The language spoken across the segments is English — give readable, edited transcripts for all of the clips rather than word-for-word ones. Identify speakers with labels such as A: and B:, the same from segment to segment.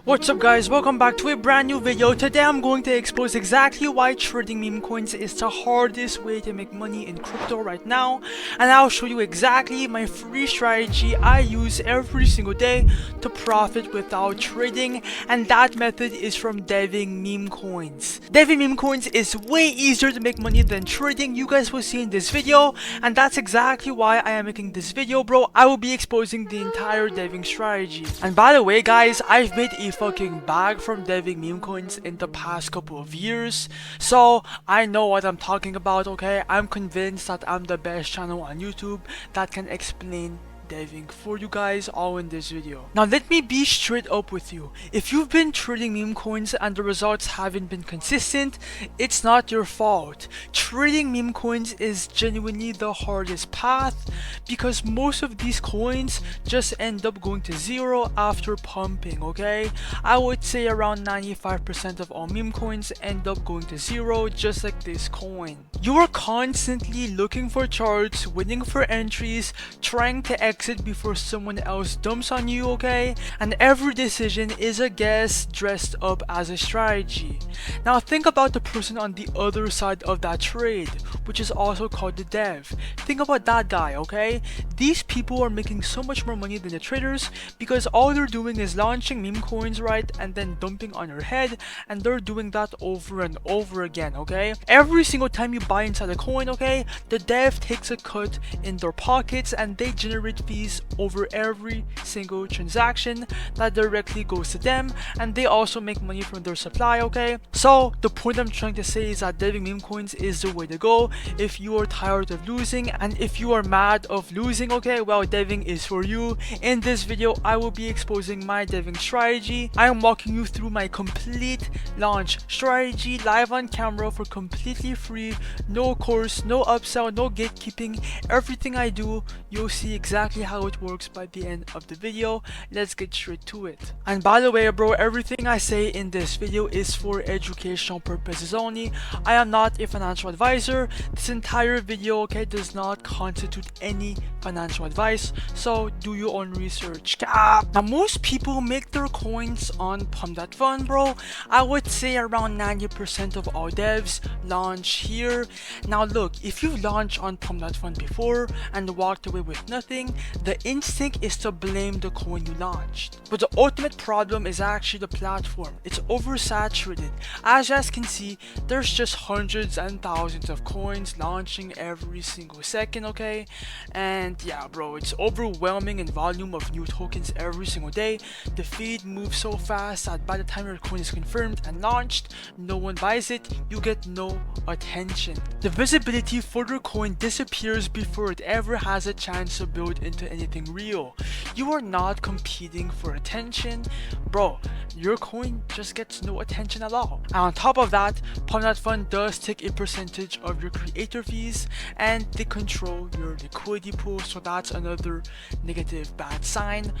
A: What's up guys, welcome back to a brand new video. Today I'm going to expose exactly why trading meme coins is the hardest way to make money in crypto right now, and I'll show you exactly my free strategy I use every single day to profit without trading, and that method is from deving meme coins. Deving meme coins is way easier to make money than trading, you guys will see in this video, and that's exactly why I am making this video, bro. I will be exposing the entire deving strategy. And by the way guys, I've made a fucking bag from deving meme coins in the past couple of years, so I know what I'm talking about, okay? I'm convinced that I'm the best channel on YouTube that can explain deving for you guys all in this video. Now let me be straight up with you. If you've been trading meme coins and the results haven't been consistent, it's not your fault. Trading meme coins is genuinely the hardest path because most of these coins just end up going to zero after pumping, okay? I would say around 95% of all meme coins end up going to zero, just like this coin. You are constantly looking for charts, waiting for entries, trying to exit before someone else dumps on you, okay? And every decision is a guess dressed up as a strategy. Now think about the person on the other side of that trade, which is also called the dev. Think about that guy, okay? These people are making so much more money than the traders because all they're doing is launching meme coins, right, and then dumping on your head, and they're doing that over and over again, okay? Every single time you buy inside a coin, okay, the dev takes a cut in their pockets and they generate fees over every single transaction that directly goes to them, and they also make money from their supply, okay? So the point I'm trying to say is that deving meme coins is the way to go if you are tired of losing, and if you are mad of losing, okay, well, deving is for you. In this video I will be exposing my deving strategy. I am walking you through my complete launch strategy live on camera for completely free, no course, no upsell, no gatekeeping. Everything I do, you'll see exactly how it works by the end of the video. Let's get straight to it. And by the way, bro, everything I say in this video is for educational purposes only. I am not a financial advisor. This entire video, okay, does not constitute any financial advice, so do your own research. Now most people make their coins on Pump.Fun, bro. I would say around 90% of all devs launch here. Now look, if you launched on Pump.Fun before and walked away with nothing, the instinct is to blame the coin you launched. But the ultimate problem is actually the platform. It's oversaturated. As you guys can see, there's just hundreds and thousands of coins launching every single second, okay? And yeah, bro, it's overwhelming in volume of new tokens every single day. The feed moves so fast that by the time your coin is confirmed and launched, no one buys it, you get no attention. The visibility for your coin disappears before it ever has a chance to build into anything real. You are not competing for attention, bro. Your coin just gets no attention at all. And on top of that, Pump.Fun does take a percentage of your creator fees, and they control your liquidity pool, so that's another negative bad sign.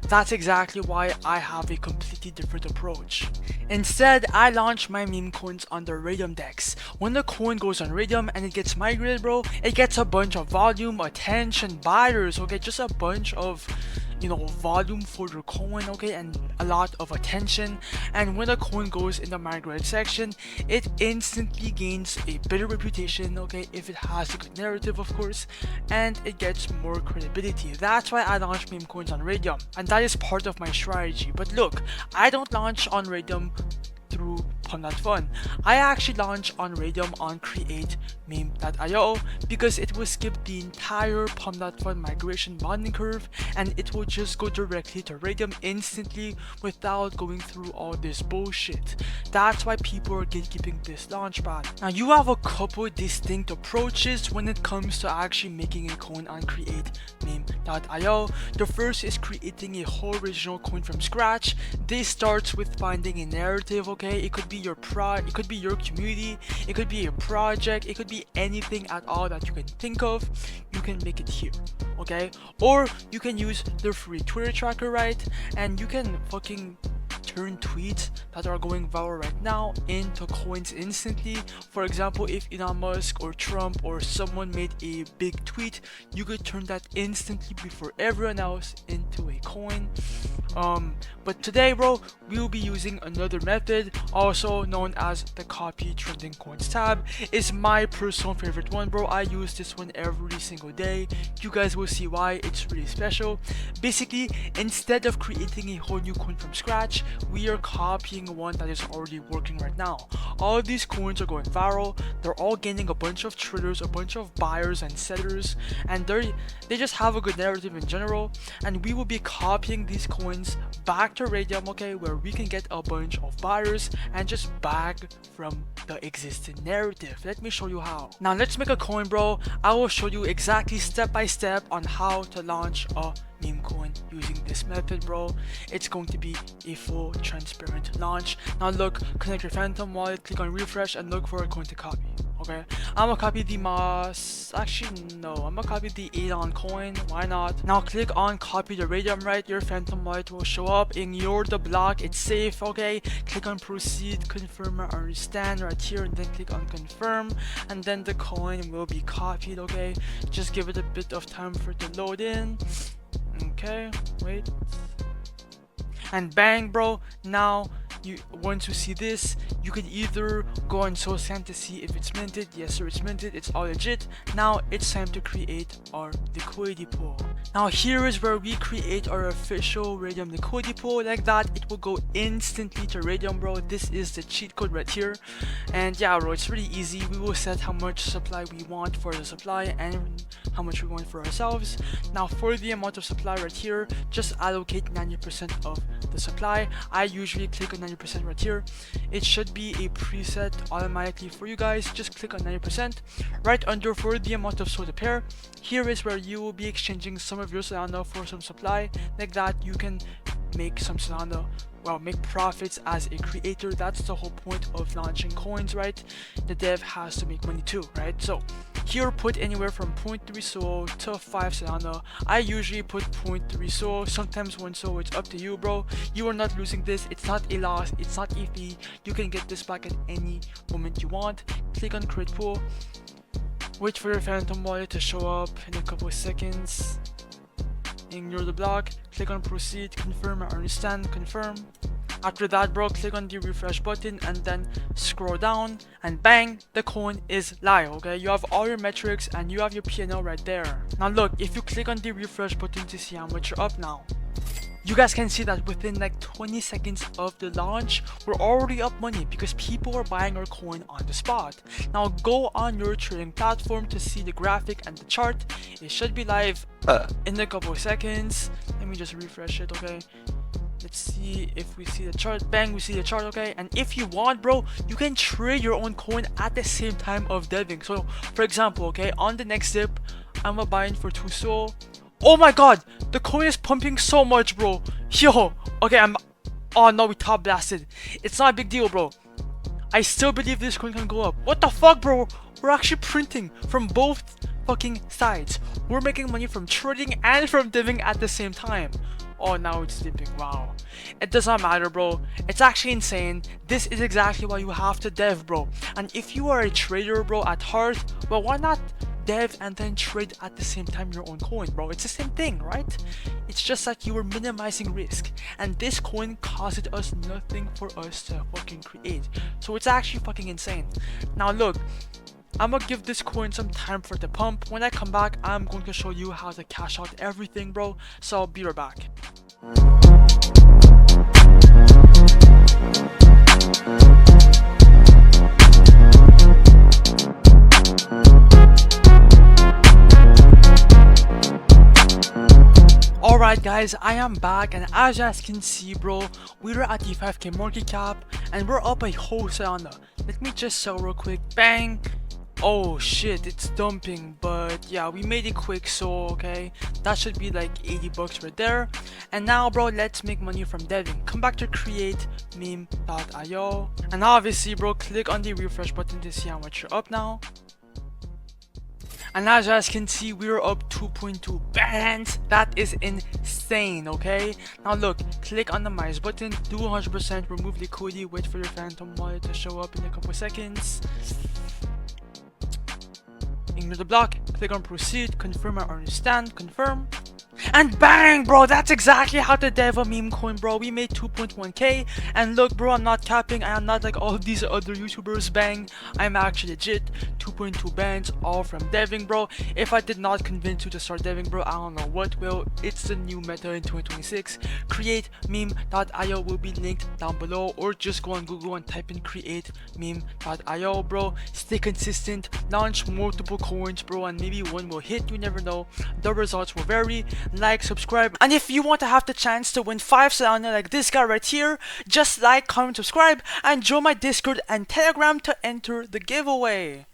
A: That's exactly why I have a completely different approach. Instead, I launch my meme coins on the Radium DEX. When the coin goes on Radium and it gets migrated, bro, it gets a bunch of volume, attention, buyers, okay, just a bunch of, you know, volume for your coin, okay, and a lot of attention. And when a coin goes in the migrated section, it instantly gains a better reputation, okay, if it has a good narrative, of course, and it gets more credibility. That's why I launch meme coins on Radium, and that is part of my strategy. But look, I don't launch on Radium through Pump.Fun. I actually launch on Radium on create.meme.io because it will skip the entire Pump.Fun migration bonding curve, and it will just go directly to Radium instantly without going through all this bullshit. That's why people are gatekeeping this launchpad. Now you have a couple distinct approaches when it comes to actually making a coin on create.meme.io. The first is creating a whole original coin from scratch. This starts with finding a narrative, okay? It could be be your it could be your community, it could be a project, it could be anything at all that you can think of. You can make it here, okay? Or you can use the free Twitter tracker, right? And you can fucking turn tweets that are going viral right now into coins instantly. For example, if Elon Musk or Trump or someone made a big tweet, you could turn that instantly before everyone else into a coin. But today, bro, we will be using another method, also known as the copy trending coins tab. It's my personal favorite one, bro. I use this one every single day. You guys will see why. It's really special. Basically, instead of creating a whole new coin from scratch, we are copying one that is already working right now. All of these coins are going viral. They're all gaining a bunch of traders, a bunch of buyers and sellers, and they just have a good narrative in general. And we will be copying these coins back to Radium, okay, where we can get a bunch of buyers and just bag from the existing narrative. Let me show you how. Now let's make a coin, bro. I will show you exactly step by step on how to launch a meme coin using this method, bro. It's going to be a full transparent launch. Now look, connect your Phantom wallet, click on refresh and look for a coin to copy. Okay, I'm gonna copy the I'm gonna copy the Elon coin. Why not? Now click on copy the Radium, right? Your Phantom wallet will show up. Ignore the block, it's safe. Okay, click on proceed, confirm, I understand right here, and then click on confirm, and then the coin will be copied. Okay, just give it a bit of time for it to load in. Okay, wait, and bang, bro. Now once you see this, you could either go on Solana to see if it's minted. Yes sir, it's minted, it's all legit. Now it's time to create our liquidity pool. Now here is where we create our official Radium liquidity pool. Like that, it will go instantly to Radium, bro. This is the cheat code right here. And yeah, bro, it's really easy. We will set how much supply we want for the supply and how much we want for ourselves. Now for the amount of supply right here, just allocate 90% of the supply. I usually click on 90% right here. It should be a preset automatically for you guys. Just click on 90%. Right under for the amount of soda pair, here is where you will be exchanging some of your Solana for some supply. Like that, you can make some Solana, well, make profits as a creator. That's the whole point of launching coins, right? The dev has to make money too, right? So here, put anywhere from 0.3 SOL to 5 Solana. I usually put 0.3 SOL, sometimes 1 SOL. It's up to you, bro. You are not losing this. It's not a loss. It's not a fee. You can get this back at any moment you want. Click on create pool. Wait for your Phantom wallet to show up in a couple of seconds. Ignore the block. Click on proceed, confirm, I understand, confirm. After that, bro, click on the refresh button and then scroll down, and bang, the coin is live. Okay, you have all your metrics and you have your P&L right there. Now look, if you click on the refresh button to see how much you're up now, you guys can see that within like 20 seconds of the launch, we're already up money because people are buying our coin on the spot. Now go on your trading platform to see the graphic and the chart. It should be live in a couple of seconds. Let me just refresh it, okay? Let's see if we see the chart. Bang, we see the chart, okay? And if you want, bro, you can trade your own coin at the same time of deving. So for example, okay, on the next dip, I'm gonna buy in for 2 SOL. Oh my god, the coin is pumping so much, bro. Yo, okay, oh no, we top blasted. It's not a big deal, bro. I still believe this coin can go up. What the fuck, bro? We're actually printing from both fucking sides. We're making money from trading and from diving at the same time. Oh, now it's dipping. Wow. It does not matter, bro. It's actually insane. This is exactly why you have to dev, bro. And if you are a trader, bro, at heart, well, why not dev and then trade at the same time your own coin, bro? It's the same thing, right? It's just like you are minimizing risk, and this coin costed us nothing for us to fucking create. So it's actually fucking insane. Now look, I'm gonna give this coin some time for the pump. When I come back, I'm going to show you how to cash out everything, bro. So I'll be right back. Alright guys, I am back, and as you guys can see, bro, we're at the 5k market cap and we're up a whole Solana. Let me just sell real quick. Bang. Oh shit, it's dumping, but yeah, we made it quick, so okay, that should be like 80 bucks right there. And now bro, let's make money from deving. Come back to create meme.io, and obviously bro, click on the refresh button to see how much you're up now. And as you guys can see, we're up 2.2 bands. That is insane, okay? Now look, click on the minus button, do 100%, remove liquidity, wait for your phantom wallet to show up in a couple seconds. Ignore the block, click on proceed, confirm I understand, confirm. And bang, bro, that's exactly how to dev a meme coin, bro. We made 2.1k, and look, bro, I'm not capping. I am not like all of these other YouTubers, bang. I'm actually legit. 2.2 bands, all from deving, bro. If I did not convince you to start deving, bro, I don't know what will. It's the new meta in 2026. Create meme.io will be linked down below, or just go on Google and type in create meme.io, bro. Stay consistent, launch multiple coins, bro, and maybe one will hit, you never know. The results will vary. Like, subscribe, and if you want to have the chance to win 5 Solana like this guy right here, just like, comment, subscribe, and join my Discord and Telegram to enter the giveaway.